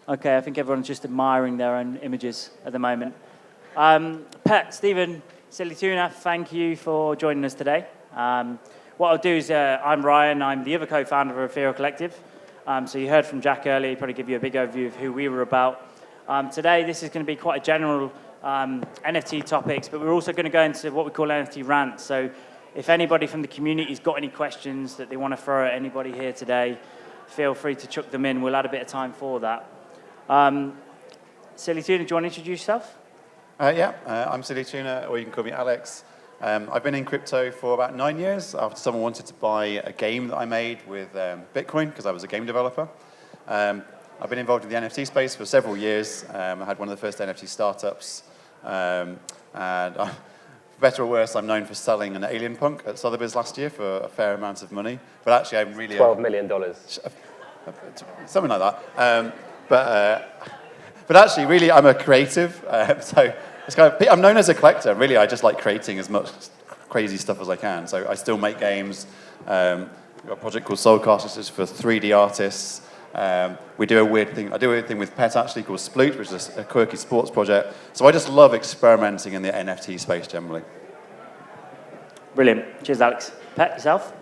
Okay, I think everyone's just admiring their own images at the moment. Pet, Stephen, Silly Tuna, thank you for joining us today. What I'll do is, I'm Ryan, I'm the other co-founder of Ethereal Collective. So you heard from Jack earlier, he probably give you a big overview of who we were about. Today, this is going to be quite a general NFT topics, but we're also going to go into what we call NFT rants. So if anybody from the community's got any questions that they want to throw at anybody here today, feel free to chuck them in. We'll add a bit of time for that. Silly Tuna, do you want to introduce yourself? I'm Zebu Digital, or you can call me Alex. I've been in crypto for about 9 years after someone wanted to buy a game that I made with Bitcoin, because I was a game developer. I've been involved in the NFT space for several years. I had one of the first NFT startups. And for better or worse, I'm known for selling an alien punk at Sotheby's last year for a fair amount of money. But actually, I'm really... $12 million. Something like that. But actually, really, I'm a creative. So it's kind of, I'm known as a collector. Really, I just like creating as much crazy stuff as I can. So I still make games. We've got a project called Soulcast, which is for 3D artists. We do a weird thing. I do a weird thing with Pet, actually, called Sploot, which is a quirky sports project. So I just love experimenting in the NFT space generally. Brilliant. Cheers, Alex. Pet, yourself?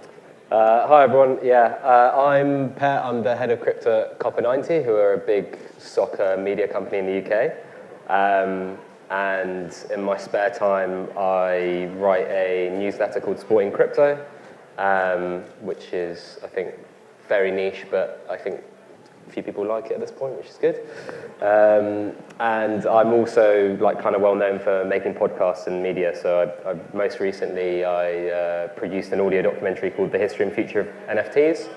Hi, everyone. I'm Pet. I'm the head of crypto at Copper90, who are a big soccer media company in the UK. And in my spare time, I write a newsletter called Sporting Crypto, which is, I think, very niche, but I think a few people like it at this point, which is good. And I'm also kind of well known for making podcasts and media. So most recently, I produced an audio documentary called The History and Future of NFTs,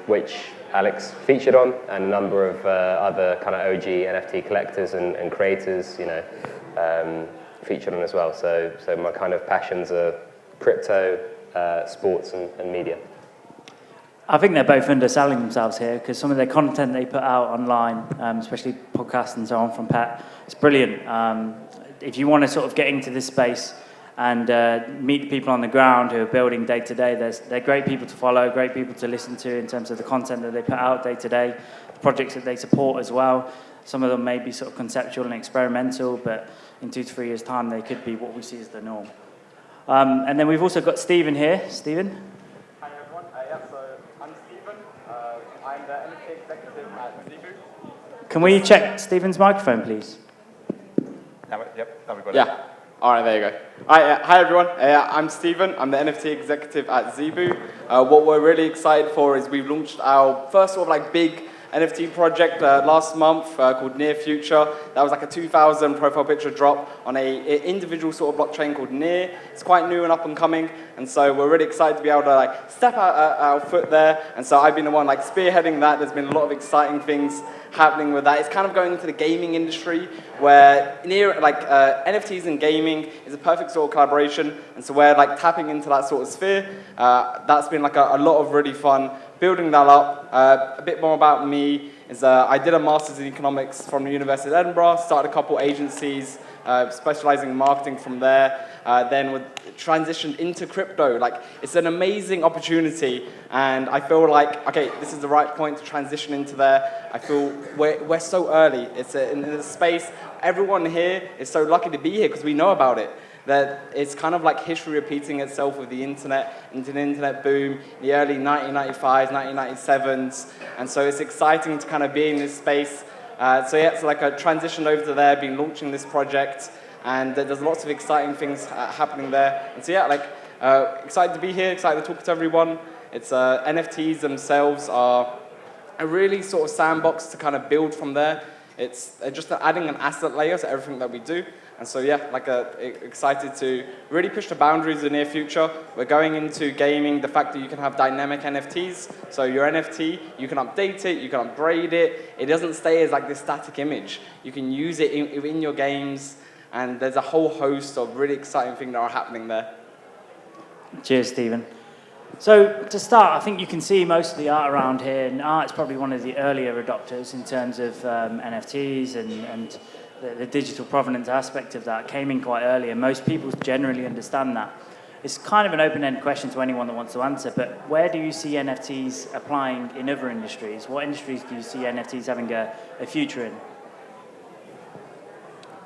which Alex featured on, and a number of other kind of OG NFT collectors and creators, featured on as well. So my kind of passions are crypto, sports, and media. I think they're both underselling themselves here, because some of their content they put out online, especially podcasts and so on from Pat, it's brilliant. If you want to sort of get into this space and meet the people on the ground who are building day to day, they're great people to follow, great people to listen to in terms of the content that they put out day to day, the projects that they support as well. Some of them may be sort of conceptual and experimental, but in 2 to 3 years' time, they could be what we see as the norm. And then we've also got Stephen here. Stephen? Hi, everyone. I'm Stephen. I'm the NFT executive at Zebu. Can we check Stephen's microphone, please? Yep, now we've got it. Yeah. All right, there you go. Hi, everyone. I'm Stephen. I'm the NFT executive at Zebu. What we're really excited for is we've launched our first sort of big NFT project last month called Near Future. That was like a 2,000 profile picture drop on a individual sort of blockchain called Near. It's quite new and up and coming, and so we're really excited to be able to step out our foot there. And so I've been the one spearheading that. There's been a lot of exciting things happening with that. It's kind of going into the gaming industry, where Near NFTs and gaming is a perfect sort of collaboration, and so we're tapping into that sort of sphere. That's been a lot of really fun building that up. A bit more about me is I did a master's in economics from the University of Edinburgh, started a couple agencies, specializing in marketing from there, then transitioned into crypto. It's an amazing opportunity, and I feel okay, this is the right point to transition into there. I feel we're so early. It's in a space, everyone here is so lucky to be here because we know about it. That it's kind of history repeating itself with the internet, into the internet boom, the early 1995s, 1997s, and so it's exciting to kind of be in this space. It's I transitioned over to there, been launching this project, and there's lots of exciting things happening there. And so excited to be here, excited to talk to everyone. It's NFTs themselves are a really sort of sandbox to kind of build from there. It's just adding an asset layer to everything that we do. And so excited to really push the boundaries in the near future. We're going into gaming, the fact that you can have dynamic NFTs. So your NFT, you can update it, you can upgrade it. It doesn't stay as this static image. You can use it in your games, and there's a whole host of really exciting things that are happening there. Cheers, Stephen. So to start, I think you can see most of the art around here, and art's probably one of the earlier adopters in terms of NFTs and the digital provenance aspect of that came in quite early, and most people generally understand that. it's kind of an open-ended question to anyone that wants to answer, but where do you see NFTs applying in other industries? What industries do you see NFTs having a future in?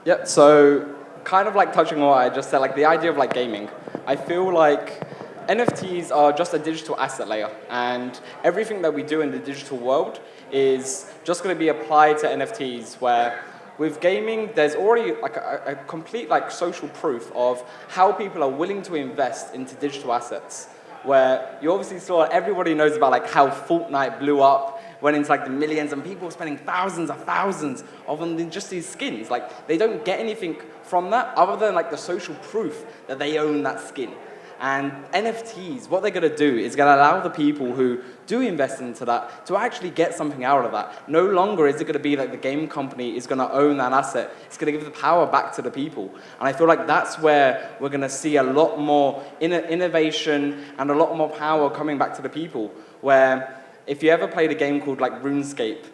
Yeah, so kind of like touching on what I just said, like the idea of like gaming. I feel like NFTs are just a digital asset layer, and everything that we do in the digital world is just going to be applied to NFTs, where with gaming, there's already like a complete like social proof of how people are willing to invest into digital assets, where you obviously saw, everybody knows about like how Fortnite blew up, went into like the millions, and people were spending thousands of them in just these skins. Like, they don't get anything from that other than like the social proof that they own that skin. And NFTs, what they're going to do is going to allow the people who do invest into that to actually get something out of that. No longer is it going to be like the game company is going to own that asset. It's going to give the power back to the people. And I feel like that's where we're going to see a lot more innovation and a lot more power coming back to the people. Where if you ever played a game called like RuneScape,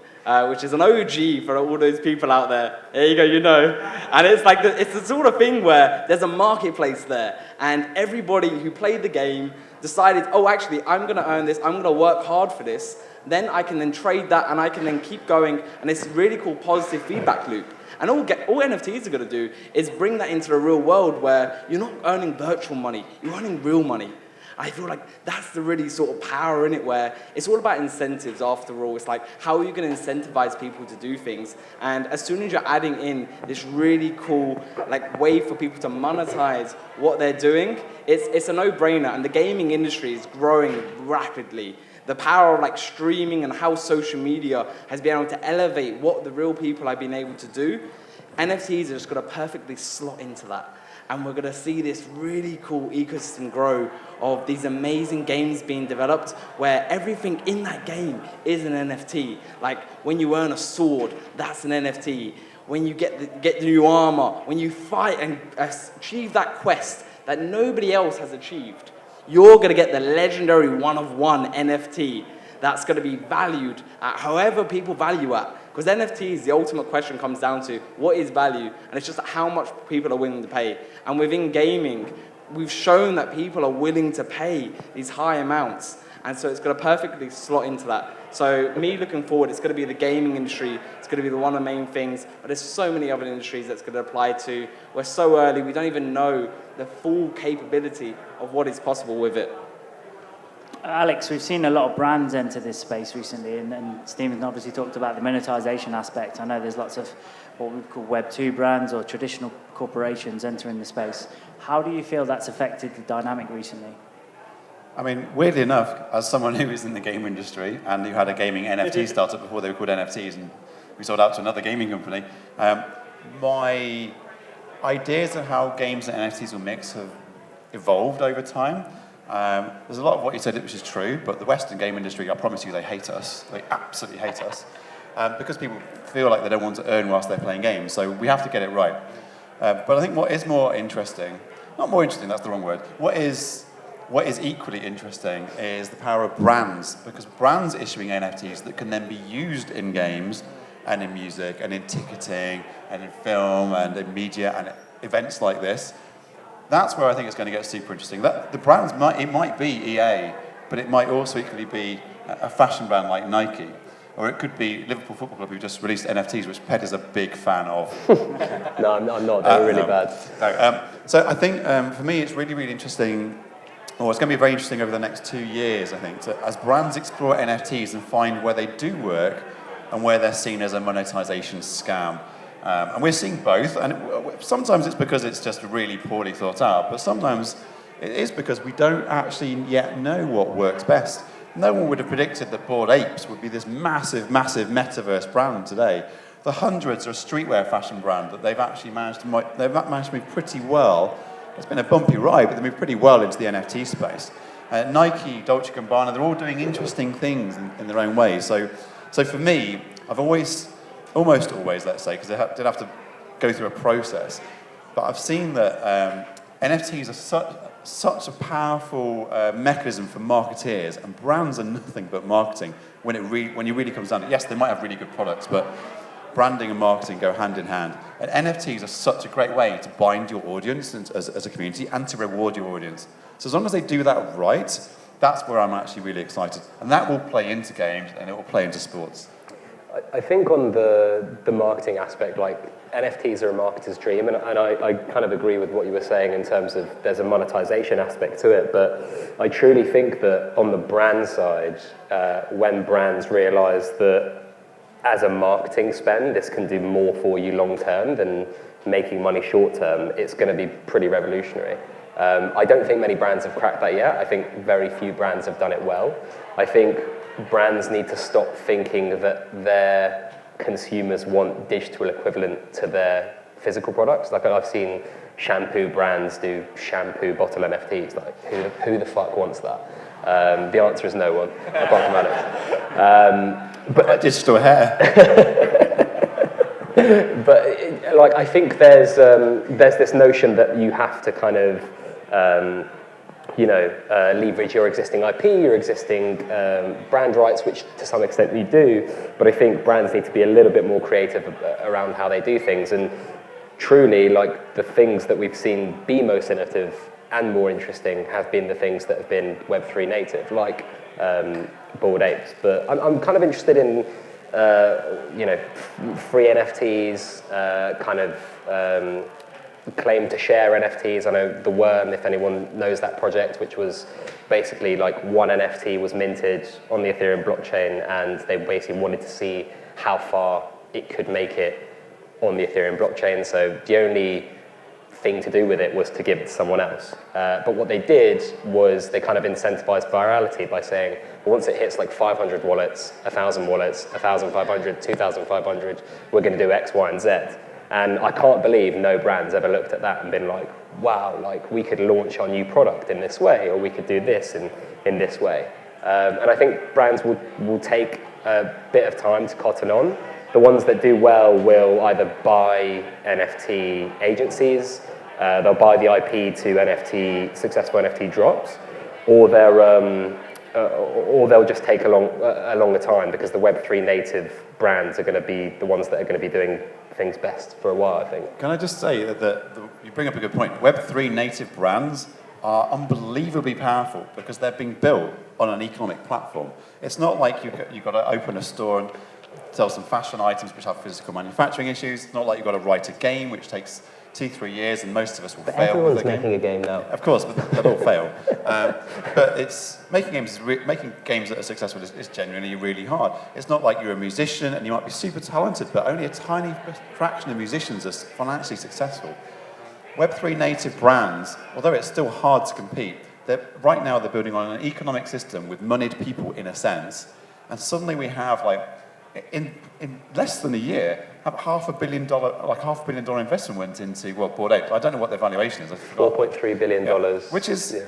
which is an OG for all those people out there. There you go, you know. And it's like it's the sort of thing where there's a marketplace there, and everybody who played the game decided, oh, actually, I'm going to earn this. I'm going to work hard for this. Then I can then trade that, and I can then keep going. And it's a really cool positive feedback loop. And all NFTs are going to do is bring that into the real world, where you're not earning virtual money. You're earning real money. I feel like that's the really sort of power in it, where it's all about incentives after all. It's like, how are you going to incentivize people to do things? And as soon as you're adding in this really cool like way for people to monetize what they're doing, it's a no-brainer. And the gaming industry is growing rapidly. The power of like streaming and how social media has been able to elevate what the real people have been able to do, NFTs are just going to perfectly slot into that. And we're going to see this really cool ecosystem grow of these amazing games being developed, where everything in that game is an NFT. Like when you earn a sword, that's an NFT. When you get the new armor, when you fight and achieve that quest that nobody else has achieved, you're going to get the legendary one-of-one NFT that's going to be valued at however people value at. Because NFTs, the ultimate question comes down to what is value, and it's just how much people are willing to pay. And within gaming, we've shown that people are willing to pay these high amounts, and so it's going to perfectly slot into that. So me looking forward, it's going to be the gaming industry, it's going to be the one of the main things, but there's so many other industries that's going to apply to. We're so early, we don't even know the full capability of what is possible with it. Alex, we've seen a lot of brands enter this space recently, and Stephen obviously talked about the monetization aspect. I know there's lots of what we call Web 2 brands or traditional corporations entering the space. How do you feel that's affected the dynamic recently? I mean, weirdly enough, as someone who is in the game industry and who had a gaming NFT startup before they were called NFTs, and we sold out to another gaming company, my ideas of how games and NFTs will mix have evolved over time. There's a lot of what you said which is true, but the Western game industry, I promise you, they hate us. They absolutely hate us. Because people feel like they don't want to earn whilst they're playing games, so we have to get it right. But I think what is more interesting, not more interesting, that's the wrong word, what is equally interesting is the power of brands, because brands issuing NFTs that can then be used in games and in music and in ticketing and in film and in media and events like this. That's where I think it's going to get super interesting. The brands might be EA, but it might also equally be a fashion brand like Nike, or it could be Liverpool Football Club, who just released NFTs, which Ped is a big fan of. No, I'm not. They're really bad. No, so I think for me, it's really, really interesting. Or it's going to be very interesting over the next 2 years, I think, as brands explore NFTs and find where they do work and where they're seen as a monetization scam. And we're seeing both, and sometimes it's because it's just really poorly thought out, but sometimes it is because we don't actually yet know what works best. No one would have predicted that Bored Apes would be this massive, massive metaverse brand today. The Hundreds are a streetwear fashion brand that they've actually managed to move pretty well. It's been a bumpy ride, but they moved pretty well into the NFT space. Nike, Dolce & Gabbana, they're all doing interesting things in their own ways. So for me, I've almost always, let's say, because I did have to go through a process, but I've seen that NFTs are such a powerful mechanism for marketeers, and brands are nothing but marketing when it really comes down to it. Yes, they might have really good products, but branding and marketing go hand in hand. And NFTs are such a great way to bind your audience as a community and to reward your audience. So as long as they do that right, that's where I'm actually really excited. And that will play into games and it will play into sports. I think on the marketing aspect, like NFTs are a marketer's dream, and I kind of agree with what you were saying in terms of there's a monetization aspect to it, but I truly think that on the brand side, when brands realize that as a marketing spend, this can do more for you long term than making money short term, it's going to be pretty revolutionary. I don't think many brands have cracked that yet. I think very few brands have done it well. I think brands need to stop thinking that their consumers want digital equivalent to their physical products. Like I've seen shampoo brands do shampoo bottle NFTs. Like who the fuck wants that? The answer is no one, apart from Alex. But digital hair. But like I think there's this notion that you have to kind of leverage your existing IP, your existing brand rights, which to some extent you do, but I think brands need to be a little bit more creative around how they do things. And truly, like the things that we've seen be most innovative and more interesting have been the things that have been Web3 native, like Bored Apes. But I'm kind of interested in free NFTs, claim to share NFTs. I know the Worm, if anyone knows that project, which was basically like one NFT was minted on the Ethereum blockchain, and they basically wanted to see how far it could make it on the Ethereum blockchain. So the only thing to do with it was to give it to someone else. But what they did was they kind of incentivized virality by saying, well, once it hits like 500 wallets, 1,000 wallets, 1,500, 2,500, we're going to do X, Y, and Z. And I can't believe no brand's ever looked at that and been like, wow, like we could launch our new product in this way, or we could do this in this way. And I think brands will take a bit of time to cotton on. The ones that do well will either buy NFT agencies, they'll buy the IP to successful NFT drops, or they'll just take a longer time, because the Web3 native brands are going to be the ones that are going to be doing things best for a while, I think. Can I just say that you bring up a good point. Web3 native brands are unbelievably powerful because they're being built on an economic platform. It's not like you've got to open a store and sell some fashion items which have physical manufacturing issues. It's not like you've got to write a game which takes 2-3 years, and most of us will fail. Everyone's making a game now. Of course, but they'll all fail. But it's making games that are successful is genuinely really hard. It's not like you're a musician and you might be super talented, but only a tiny fraction of musicians are financially successful. Web3 native brands, although it's still hard to compete, right now they're building on an economic system with moneyed people in a sense, and suddenly we have like in less than a year, have $500 million investment went into Bored Apes. I don't know what their valuation is. $4.3 billion. Yeah. Which is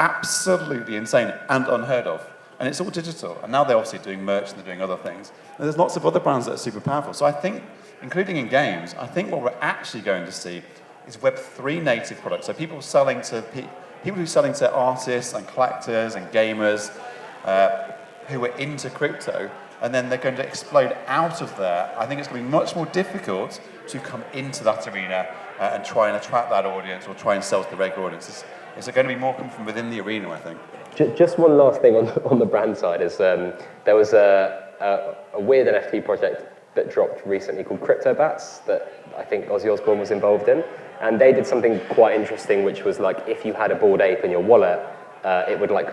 absolutely insane and unheard of. And it's all digital. And now they're obviously doing merch and they're doing other things. And there's lots of other brands that are super powerful. So I think, including in games, I think what we're actually going to see is Web3 native products. So people who are selling to artists and collectors and gamers who are into crypto, and then they're going to explode out of there. I think it's going to be much more difficult to come into that arena and try and attract that audience or try and sell to the regular audience. It's going to be more coming from within the arena, I think. Just one last thing on the brand side is there was a weird NFT project that dropped recently called Crypto Bats that I think Ozzy Osbourne was involved in. And they did something quite interesting, which was like if you had a Bored Ape in your wallet, it would like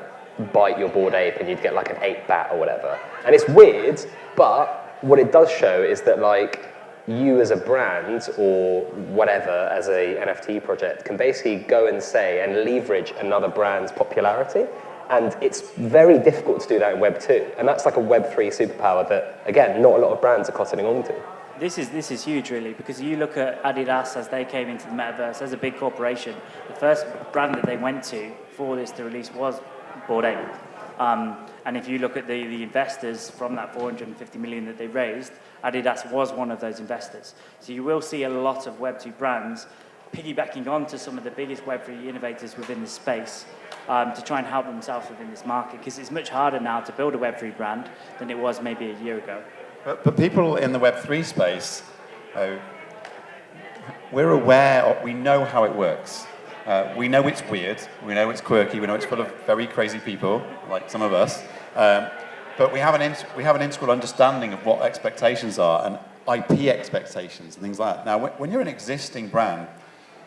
bite your Bored Ape and you'd get like an ape bat or whatever. And it's weird, but what it does show is that like you as a brand or whatever as a NFT project can basically go and say and leverage another brand's popularity. And it's very difficult to do that in Web 2. And that's like a Web 3 superpower that, again, not a lot of brands are cottoning on to. This is huge, really, because you look at Adidas as they came into the metaverse as a big corporation. The first brand that they went to for this to release was Bored Ape. And if you look at the investors from that 450 million that they raised, Adidas was one of those investors. So you will see a lot of Web2 brands piggybacking onto some of the biggest Web3 innovators within the space to try and help themselves within this market, because it's much harder now to build a Web3 brand than it was maybe a year ago. But people in the Web3 space, we're aware, we know how it works. We know it's weird, we know it's quirky, we know it's full of very crazy people, like some of us. But we have an integral understanding of what expectations are and IP expectations and things like that. Now, when you're an existing brand,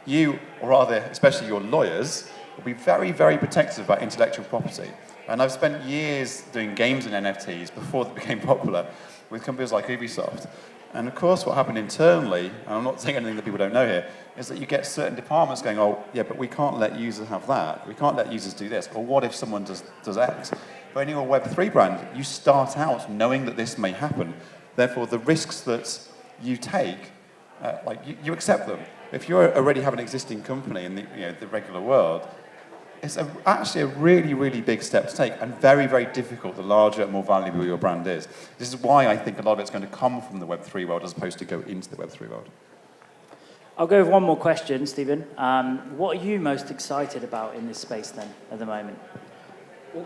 you, or rather, especially your lawyers, will be very, very protective about intellectual property. And I've spent years doing games and NFTs before they became popular with companies like Ubisoft. And of course, what happened internally, and I'm not saying anything that people don't know here, is that you get certain departments going, oh, yeah, but we can't let users have that. We can't let users do this. Or what if someone does X? But when you're a Web3 brand, you start out knowing that this may happen. Therefore, the risks that you take, you accept them. If you already have an existing company in the regular world, it's actually a really, really big step to take, and very, very difficult the larger and more valuable your brand is. This is why I think a lot of it's going to come from the Web3 world as opposed to go into the Web3 world. I'll go with one more question, Stephen. What are you most excited about in this space then, at the moment?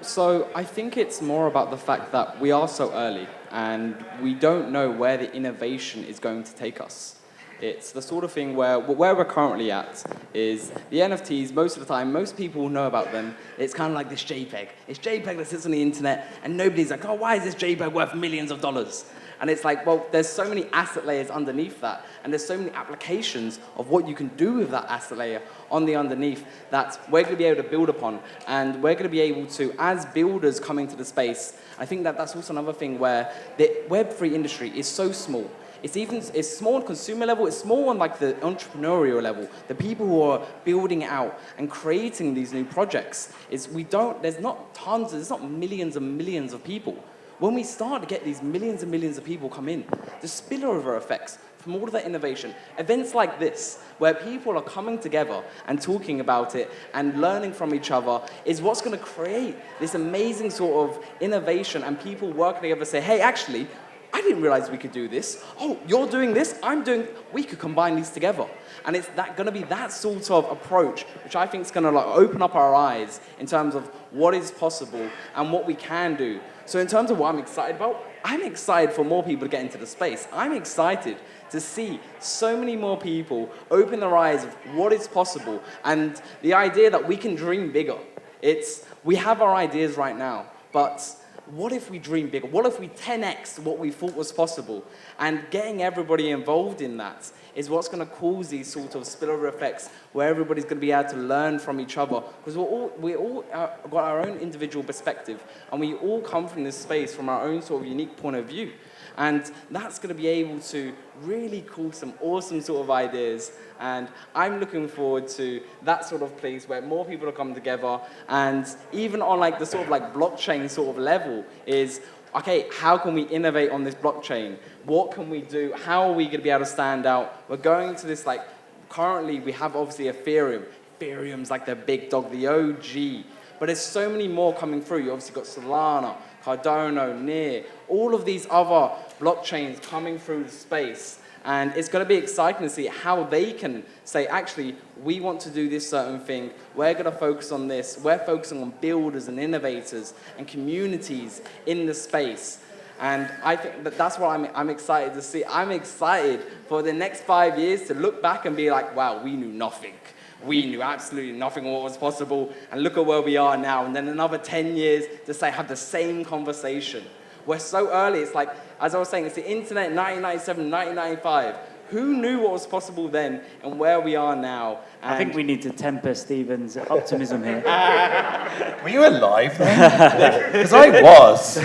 So I think it's more about the fact that we are so early and we don't know where the innovation is going to take us. It's the sort of thing where we're currently at is the NFTs, most of the time, most people will know about them. It's kind of like this JPEG. It's JPEG that sits on the internet and nobody's like, oh, why is this JPEG worth millions of dollars? And it's like, well, there's so many asset layers underneath that, and there's so many applications of what you can do with that asset layer on the underneath that we're going to be able to build upon, and we're going to be able to, as builders come into the space, I think that that's also another thing where the Web3 industry is so small. It's small on consumer level, it's small on like the entrepreneurial level. The people who are building it out and creating these new projects, there's not tons, there's not millions and millions of people. When we start to get these millions and millions of people come in, the spillover effects from all of that innovation, events like this, where people are coming together and talking about it and learning from each other, is what's going to create this amazing sort of innovation, and people working together say, hey, actually, I didn't realize we could do this. Oh, you're doing this, we could combine these together. And it's going to be that sort of approach, which I think is going to like open up our eyes in terms of what is possible and what we can do. So in terms of what I'm excited about, I'm excited for more people to get into the space. I'm excited to see so many more people open their eyes of what is possible and the idea that we can dream bigger. We have our ideas right now, but what if we dream bigger? What if we 10x what we thought was possible? And getting everybody involved in that is what's going to cause these sort of spillover effects where everybody's going to be able to learn from each other. Because we all got our own individual perspective, and we all come from this space from our own sort of unique point of view. And that's going to be able to really cause some awesome sort of ideas. And I'm looking forward to that sort of place where more people will come together. And even on like the sort of like blockchain sort of level is, okay, how can we innovate on this blockchain? What can we do? How are we going to be able to stand out? We're going to this like, currently we have obviously Ethereum. Ethereum's like the big dog, the OG. But there's so many more coming through. You obviously got Solana, Cardano, Near, all of these other blockchains coming through the space. And it's going to be exciting to see how they can say, actually, we want to do this certain thing. We're going to focus on this. We're focusing on builders and innovators and communities in the space. And I think that's what I'm excited to see. I'm excited for the next 5 years to look back and be like, wow, we knew nothing. We knew absolutely nothing of what was possible, and look at where we are now. And then another 10 years to say, have the same conversation. We're so early. It's like, as I was saying, it's the internet, 1997, 1995. Who knew what was possible then and where we are now? And I think we need to temper Stephen's optimism here. Were you alive then? Because I was.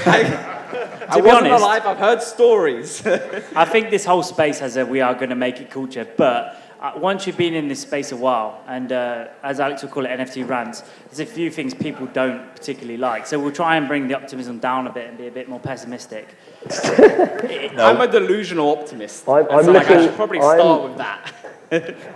I wasn't alive, I've heard stories. I think this whole space has a we are going to make it culture, but once you've been in this space a while, and as Alex would call it, NFT rants, there's a few things people don't particularly like. So we'll try and bring the optimism down a bit and be a bit more pessimistic. No. I'm a delusional optimist. I should probably start with that.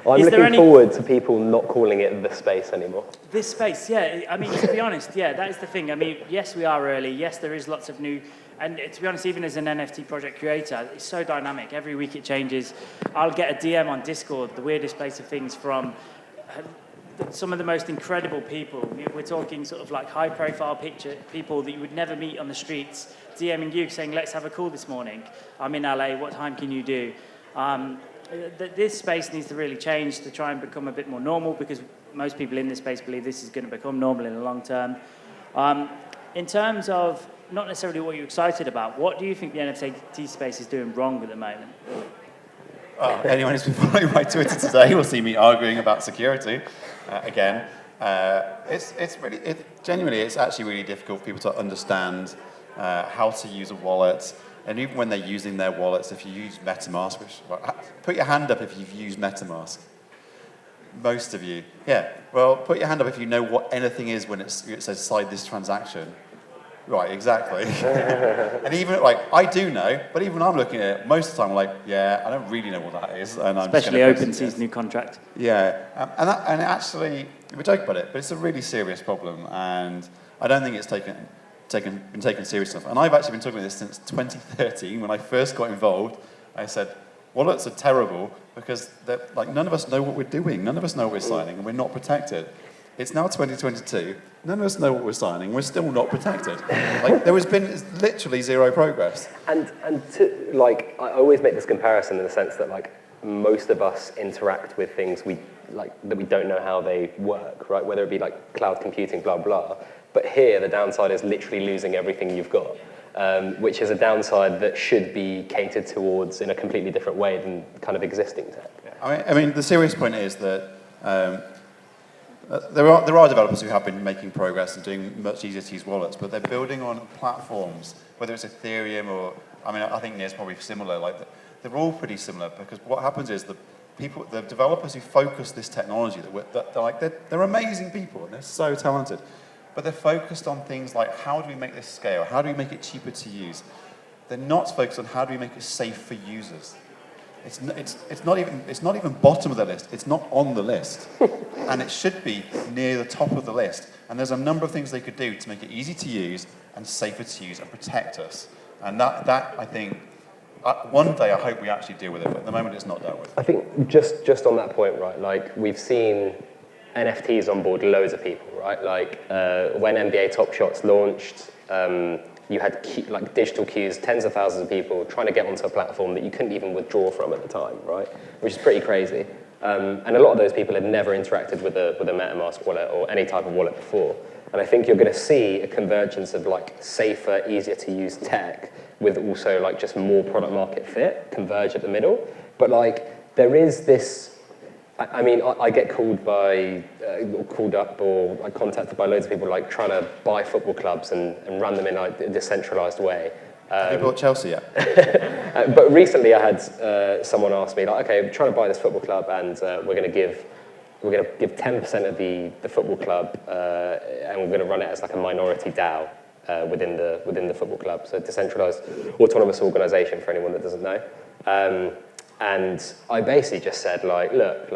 I'm looking forward to people not calling it the space anymore. This space, yeah. I mean, to be honest, yeah, that is the thing. I mean, yes, we are early. Yes, there is lots of new. And to be honest, even as an NFT project creator, it's so dynamic. Every week it changes. I'll get a DM on Discord, the weirdest place of things, from some of the most incredible people. We're talking sort of like high-profile people that you would never meet on the streets, DMing you saying, let's have a call this morning. I'm in LA, what time can you do? This space needs to really change to try and become a bit more normal, because most people in this space believe this is going to become normal in the long term. In terms of not necessarily what you're excited about, what do you think the NFT space is doing wrong at the moment? Anyone who's been following my Twitter today will see me arguing about security again. Genuinely, it's actually really difficult for people to understand how to use a wallet. And even when they're using their wallets, if you use MetaMask, put your hand up if you've used MetaMask. Most of you. Yeah. Well, put your hand up if you know what anything is when it says "sign this transaction." Right, exactly. And even, I do know, but even when I'm looking at it, most of the time I'm like, yeah, I don't really know what that is. And especially OpenSea's new contract. Yeah, and actually, we joke about it, but it's a really serious problem, and I don't think it's been taken serious enough. And I've actually been talking about this since 2013, when I first got involved. I said, wallets are terrible because none of us know what we're doing, none of us know what we're signing, and we're not protected. It's now 2022. None of us know what we're signing. We're still not protected. There has been literally zero progress. And I always make this comparison in the sense that most of us interact with things that we don't know how they work, right? Whether it be cloud computing, blah blah. But here, the downside is literally losing everything you've got, which is a downside that should be catered towards in a completely different way than kind of existing tech. I mean, the serious point is that. There are developers who have been making progress and doing much easier to use wallets, but they're building on platforms, whether it's Ethereum or, I think Near's probably similar. They're all pretty similar, because what happens is the developers who focus this technology, they're amazing people and they're so talented, but they're focused on things like, how do we make this scale? How do we make it cheaper to use? They're not focused on how do we make it safe for users. It's not even bottom of the list. It's not on the list, and it should be near the top of the list. And there's a number of things they could do to make it easy to use and safer to use and protect us. And that I think, one day I hope we actually deal with it. But at the moment, it's not dealt with. I think just on that point, right? We've seen NFTs on board loads of people, right? When NBA Top Shots launched. You had digital queues, tens of thousands of people trying to get onto a platform that you couldn't even withdraw from at the time, right? Which is pretty crazy. And a lot of those people had never interacted with a MetaMask wallet or any type of wallet before. And I think you're going to see a convergence of safer, easier to use tech with also just more product market fit converge at the middle. But there is this. I get called up or contacted by loads of people trying to buy football clubs and run them in a decentralized way. Have you bought Chelsea yet? But recently I had someone ask me, okay, I'm trying to buy this football club, and we're going to give 10% of the football club, and we're going to run it as a minority DAO within the football club, so decentralized autonomous organization for anyone that doesn't know. And I basically just said, look,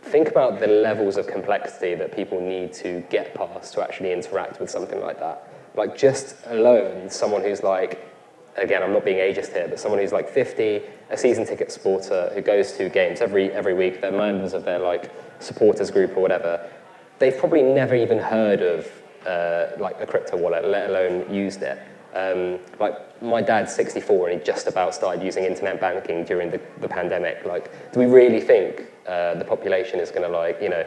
think about the levels of complexity that people need to get past to actually interact with something like that. Just alone, someone who's again, I'm not being ageist here, but someone who's 50, a season ticket supporter who goes to games every week, they're members of their supporters group or whatever, they've probably never even heard of a crypto wallet, let alone used it. My dad's 64 and he just about started using internet banking during the pandemic. Do we really think the population is going to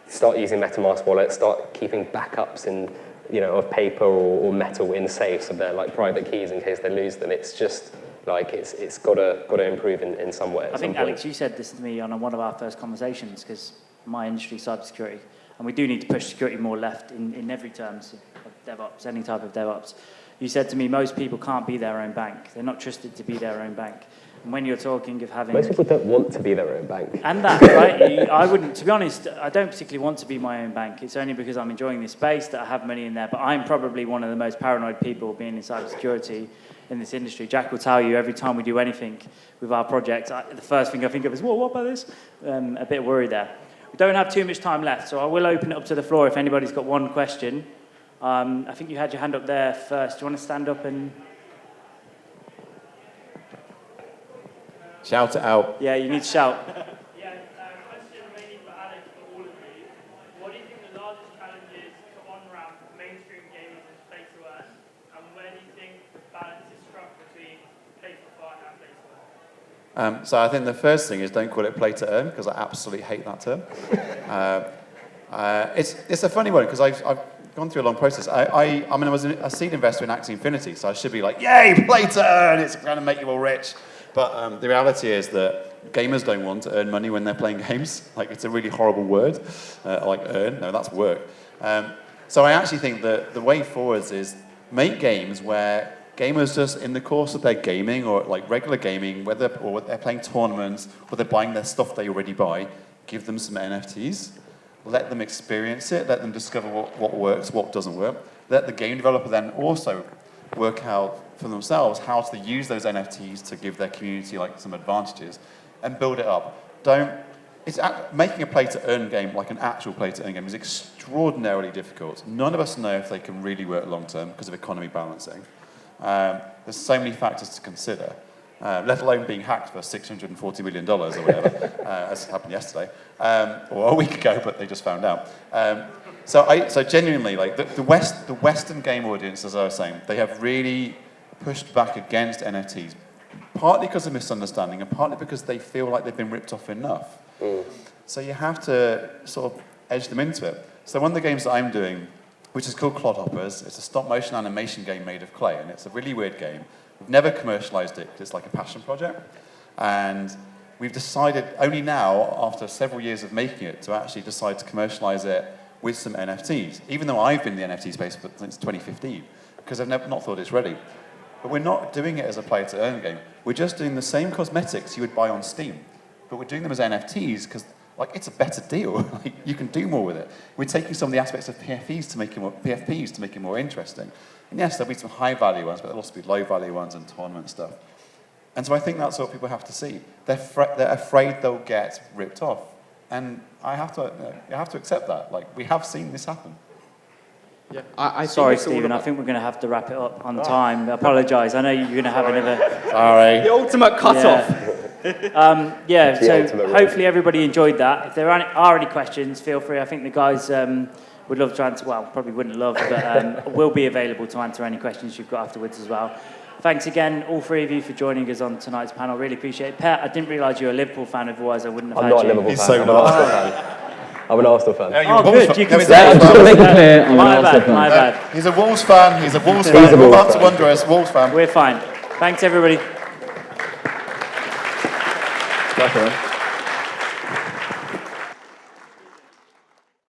start using MetaMask wallets, start keeping backups of paper or metal in safes of their private keys in case they lose them? It's just it's got to improve in some way. I think Alex, you said this to me on one of our first conversations, because my industry is cybersecurity, and we do need to push security more left in every terms of DevOps, any type of DevOps. You said to me, most people can't be their own bank. They're not trusted to be their own bank. And when you're talking of having... Most people don't want to be their own bank. And that, right? I wouldn't, to be honest, I don't particularly want to be my own bank. It's only because I'm enjoying this space that I have money in there. But I'm probably one of the most paranoid people being in cybersecurity in this industry. Jack will tell you every time we do anything with our project, the first thing I think of is, well, what about this? A bit worried there. We don't have too much time left, so I will open it up to the floor if anybody's got one question. I think you had your hand up there first. Do you want to stand up and... Shout it out. Yeah, you need to shout. Yeah, question mainly for Alex, for all of you. So I think the first thing is don't call it play to earn, because I absolutely hate that term. It's a funny one, because I've gone through a long process. I was a seed investor in Axie Infinity, so I should be like, yay, play to earn, it's going to make you all rich. But the reality is that gamers don't want to earn money when they're playing games. Like, it's a really horrible word, like earn. No, that's work. So I actually think that the way forwards is make games where gamers just, in the course of their gaming, or like regular gaming, whether they're playing tournaments, or they're buying their stuff they already buy, give them some NFTs, let them experience it, let them discover what works, what doesn't work. Let the game developer then also work out for themselves how to use those NFTs to give their community like some advantages, and build it up. Making a play-to-earn game, like an actual play-to-earn game, is extraordinarily difficult. None of us know if they can really work long-term because of economy balancing. There's so many factors to consider, let alone being hacked for $640 million or whatever, as happened yesterday, or a week ago, but they just found out. So genuinely, like the Western game audience, as I was saying, they have really pushed back against NFTs, partly because of misunderstanding, and partly because they feel like they've been ripped off enough. So you have to sort of edge them into it. So one of the games that I'm doing, which is called Clodhoppers, it's a stop-motion animation game made of clay, and it's a really weird game. We've never commercialized it, because it's like a passion project. And we've decided only now, after several years of making it, to actually decide to commercialize it with some NFTs, even though I've been in the NFT space since 2015, because I've not thought it's ready. But we're not doing it as a play-to-earn game. We're just doing the same cosmetics you would buy on Steam, but we're doing them as NFTs because, like, it's a better deal. Like, you can do more with it. We're taking some of the aspects of PFPs to make it more interesting. And yes, there'll be some high-value ones, but there'll also be low-value ones and tournament stuff. And so I think that's what people have to see. They're afraid they'll get ripped off, and you have to accept that. Like, we have seen this happen. Yeah, I Sorry, think Stephen, I think we're going to have to wrap it up on time. I apologise. I know you're going to have another... Sorry. the ultimate cut-off. So hopefully everybody enjoyed that. If there are any questions, feel free. I think the guys would love to answer, well, probably wouldn't love, but will be available to answer any questions you've got afterwards as well. Thanks again, all three of you, for joining us on tonight's panel. Really appreciate it. Pat, I didn't realise you were a Liverpool fan, otherwise I wouldn't have I'm had not you. a Liverpool He's fan. so I'm an Arsenal fan. I'm an Arsenal fan. No, Oh, good. You can No, say he's it. a Wolves fan. My bad. He's a Wolves fan. He's a Wolves a fan. We'll Wolves have to fan. wonder as Wolves fan. We're fine. Thanks, everybody. That's all right.